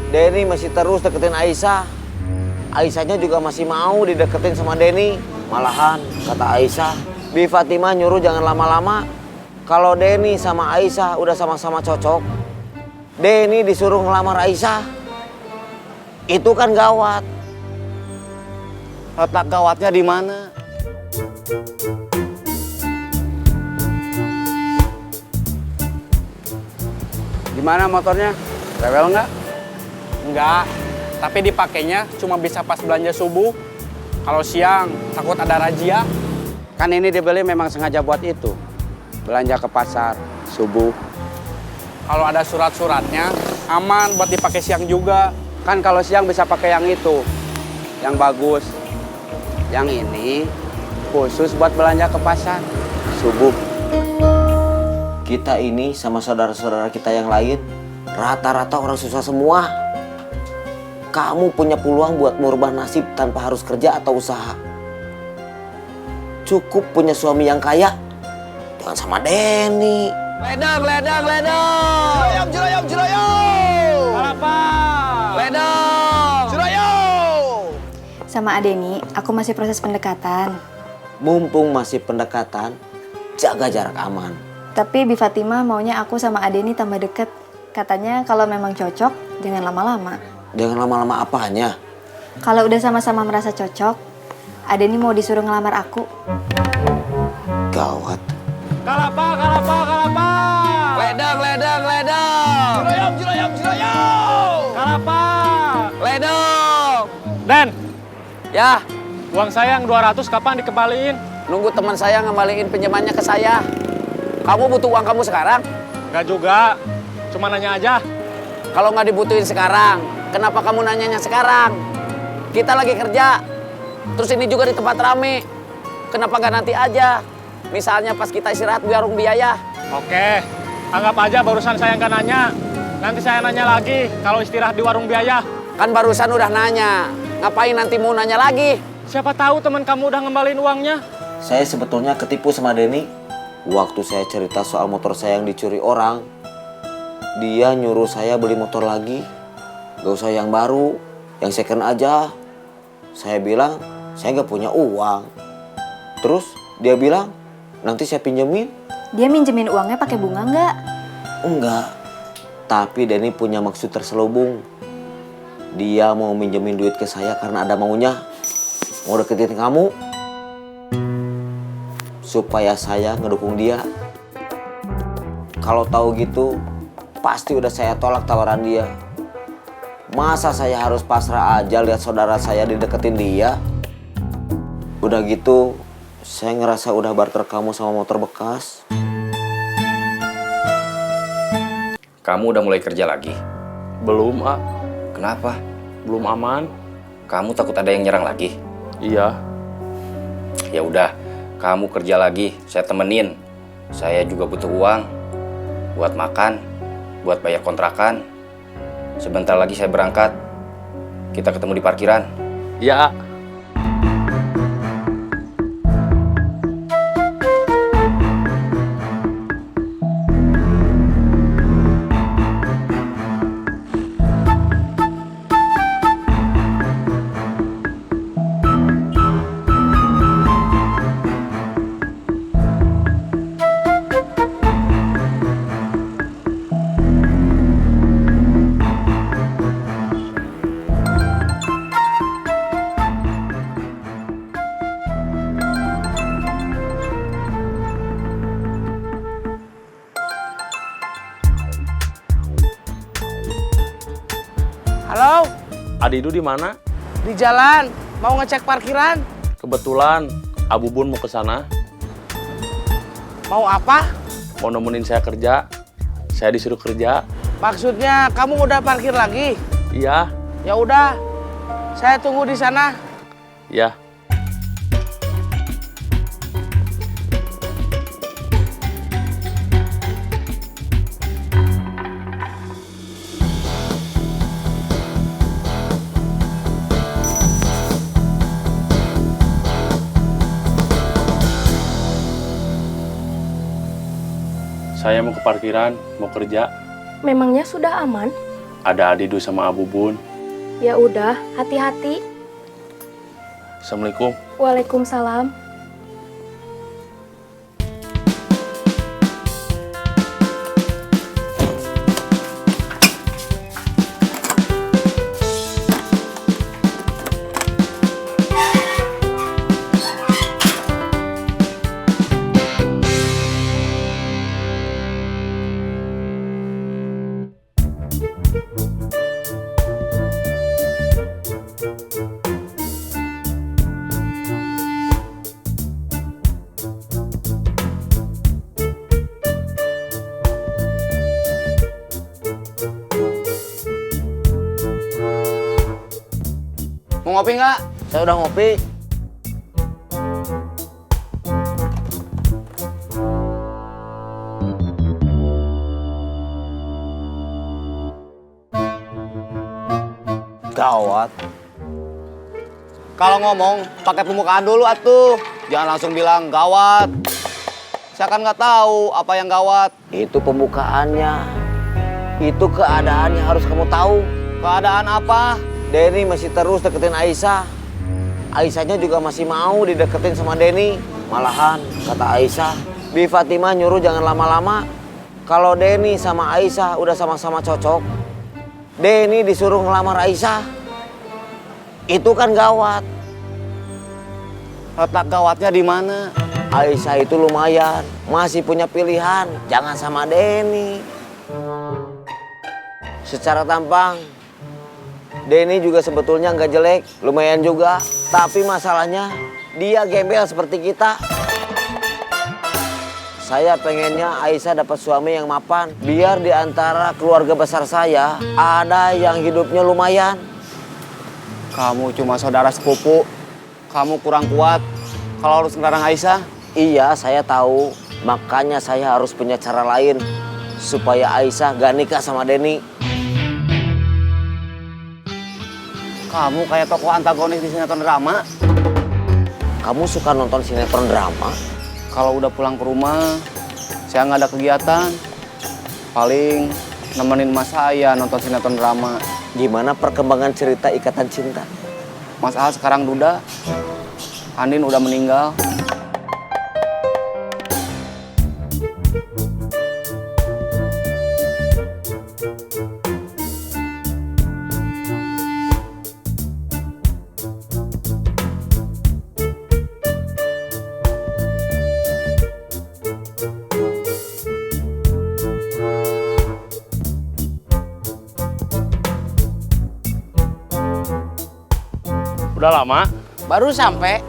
Denny masih terus deketin Aisyah. Aisyahnya juga masih mau dideketin sama Denny. Malahan kata Aisyah, Bi Fatimah nyuruh jangan lama-lama. Kalau Denny sama Aisyah udah sama-sama cocok, Denny disuruh ngelamar Aisyah. Itu kan gawat. Letak gawatnya di mana? Gimana motornya? Rewel nggak? Enggak, tapi dipakainya cuma bisa pas belanja subuh. Kalau siang, takut ada razia. Kan ini dibeli memang sengaja buat itu. Belanja ke pasar, subuh. Kalau ada surat-suratnya, aman buat dipakai siang juga. Kan kalau siang bisa pakai yang itu. Yang bagus. Yang ini khusus buat belanja ke pasar, subuh. Kita ini sama saudara-saudara kita yang lain, rata-rata orang susah semua. Kamu punya peluang buat merubah nasib tanpa harus kerja atau usaha. Cukup punya suami yang kaya. Jangan sama Denny. Ledang, ledang, ledang. Jeroyong, jeroyong, jeroyong. Apa? Ledang. Jeroyong. Sama Adeni, aku masih proses pendekatan. Mumpung masih pendekatan, jaga jarak aman. Tapi Bi Fatimah maunya aku sama Adeni tambah deket. Katanya kalau memang cocok, jangan lama-lama. Jangan lama-lama apanya? Kalau udah sama-sama merasa cocok, Adeni mau disuruh ngelamar aku. Gawat. Kalapa, kalapa, kalapa. Ledang, ledang, ledang. Jeroyong, jeroyong, jeroyong. Kalapa. Ledang. Dan, Ya, uang saya yang 200 kapan dikembaliin? nunggu teman saya ngembaliin pinjamannya ke saya. Kamu butuh uang kamu sekarang? Enggak juga, cuma nanya aja. Kalau nggak dibutuhin sekarang, kenapa kamu nanyanya sekarang? Kita lagi kerja. Terus ini juga di tempat rame. Kenapa nggak nanti aja? Misalnya pas kita istirahat di warung biaya. Oke, anggap aja barusan saya nggak nanya. Nanti saya nanya lagi kalau istirahat di warung biaya. Kan barusan udah nanya. Ngapain nanti mau nanya lagi? Siapa tahu teman kamu udah ngembaliin uangnya. Saya sebetulnya ketipu sama Denny. Waktu saya cerita soal motor saya yang dicuri orang, dia nyuruh saya beli motor lagi. Gak usah yang baru, yang second aja. Saya bilang, saya gak punya uang. Terus dia bilang, nanti saya pinjemin. Dia minjemin uangnya pakai bunga nggak? Enggak. Tapi Denny punya maksud terselubung. Dia mau minjemin duit ke saya karena ada maunya. Mau deketin kamu. Supaya saya ngedukung dia. Kalau tahu gitu, pasti udah saya tolak tawaran dia. Masa saya harus pasrah aja lihat saudara saya dideketin dia? Udah gitu, saya ngerasa udah barter kamu sama motor bekas. Kamu udah mulai kerja lagi? Belum, A. Kenapa? Belum aman. Kamu takut ada yang nyerang lagi? Iya. Ya udah, kamu kerja lagi, saya temenin. Saya juga butuh uang buat makan, buat bayar kontrakan. Sebentar lagi saya berangkat. Kita ketemu di parkiran. Iya, A. Halo, Adidu di mana? di jalan. Mau ngecek parkiran. Kebetulan Abu Bun mau ke sana. Mau apa? Mau nemenin saya kerja. Saya disuruh kerja. Maksudnya kamu udah parkir lagi? Iya. Ya udah, saya tunggu di sana. Ya. Saya mau ke parkiran, mau kerja. Memangnya sudah aman? Ada Adidu sama Abu Bun. Ya udah, hati-hati. Assalamualaikum. Waalaikumsalam. Mau ngopi nggak? Saya udah ngopi. Gawat. Kalau ngomong, pakai pembukaan dulu atuh. Jangan langsung bilang gawat. Saya kan nggak tahu apa yang gawat. Itu pembukaannya. Itu keadaan yang harus kamu tahu. Keadaan apa? Denny masih terus deketin Aisyah. Aisyahnya juga masih mau dideketin sama Denny. Malahan, kata Aisyah, Bi Fatimah nyuruh jangan lama-lama. Kalau Denny sama Aisyah udah sama-sama cocok, Denny disuruh ngelamar Aisyah. Itu kan gawat. Letak gawatnya di mana? Aisyah itu lumayan, masih punya pilihan. Jangan sama Denny. Secara tampang, Denny juga sebetulnya nggak jelek, lumayan juga. Tapi masalahnya, dia gembel seperti kita. Saya pengennya Aisyah dapat suami yang mapan. Biar di antara keluarga besar saya, ada yang hidupnya lumayan. Kamu cuma saudara sepupu. Kamu kurang kuat kalau harus ngelarang Aisyah. Iya, saya tahu. Makanya saya harus punya cara lain. Supaya Aisyah gak nikah sama Denny. Kamu kayak tokoh antagonis di sinetron drama. Kamu suka nonton sinetron drama? Kalau udah pulang ke rumah, saya nggak ada kegiatan. Paling nemenin mas saya nonton sinetron drama. Gimana perkembangan cerita Ikatan Cinta? Mas Al sekarang duda. Andin udah meninggal. Udah lama? Baru sampai.